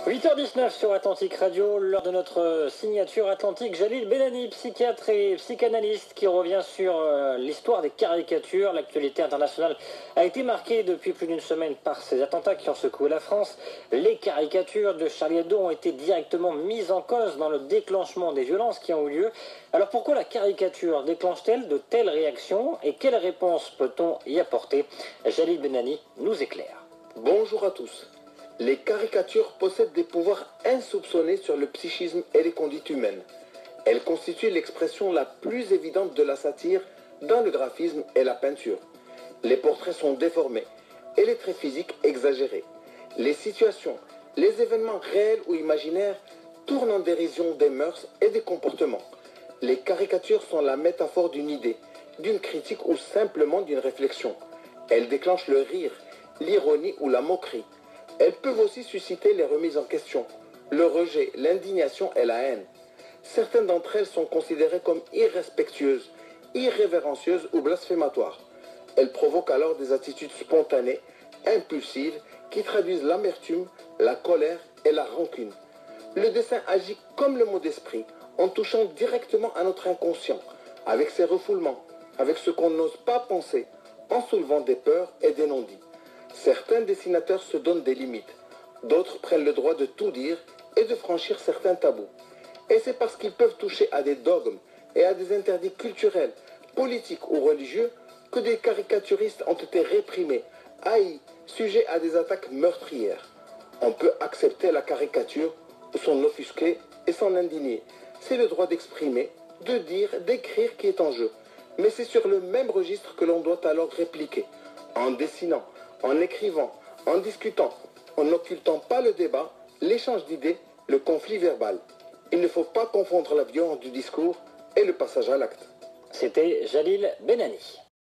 8h19 sur Atlantique Radio, lors de notre signature Atlantique, Jalil Benani, psychiatre et psychanalyste, qui revient sur l'histoire des caricatures. L'actualité internationale a été marquée depuis plus d'une semaine par ces attentats qui ont secoué la France. Les caricatures de Charlie Hebdo ont été directement mises en cause dans le déclenchement des violences qui ont eu lieu. Alors pourquoi la caricature déclenche-t-elle de telles réactions et quelles réponses peut-on y apporter? Jalil Benani nous éclaire. Bonjour à tous. Les caricatures possèdent des pouvoirs insoupçonnés sur le psychisme et les conduites humaines. Elles constituent l'expression la plus évidente de la satire dans le graphisme et la peinture. Les portraits sont déformés et les traits physiques exagérés. Les situations, les événements réels ou imaginaires tournent en dérision des mœurs et des comportements. Les caricatures sont la métaphore d'une idée, d'une critique ou simplement d'une réflexion. Elles déclenchent le rire, l'ironie ou la moquerie. Elles peuvent aussi susciter les remises en question, le rejet, l'indignation et la haine. Certaines d'entre elles sont considérées comme irrespectueuses, irrévérencieuses ou blasphématoires. Elles provoquent alors des attitudes spontanées, impulsives, qui traduisent l'amertume, la colère et la rancune. Le dessin agit comme le mot d'esprit, en touchant directement à notre inconscient, avec ses refoulements, avec ce qu'on n'ose pas penser, en soulevant des peurs et des non-dits. Certains dessinateurs se donnent des limites, d'autres prennent le droit de tout dire et de franchir certains tabous. Et c'est parce qu'ils peuvent toucher à des dogmes et à des interdits culturels, politiques ou religieux que des caricaturistes ont été réprimés, haïs, sujets à des attaques meurtrières. On peut accepter la caricature ou s'en offusquer et s'en indigner. C'est le droit d'exprimer, de dire, d'écrire qui est en jeu. Mais c'est sur le même registre que l'on doit alors répliquer, en dessinant, en écrivant, en discutant, en n'occultant pas le débat, l'échange d'idées, le conflit verbal. Il ne faut pas confondre la violence du discours et le passage à l'acte. C'était Jalil Benani.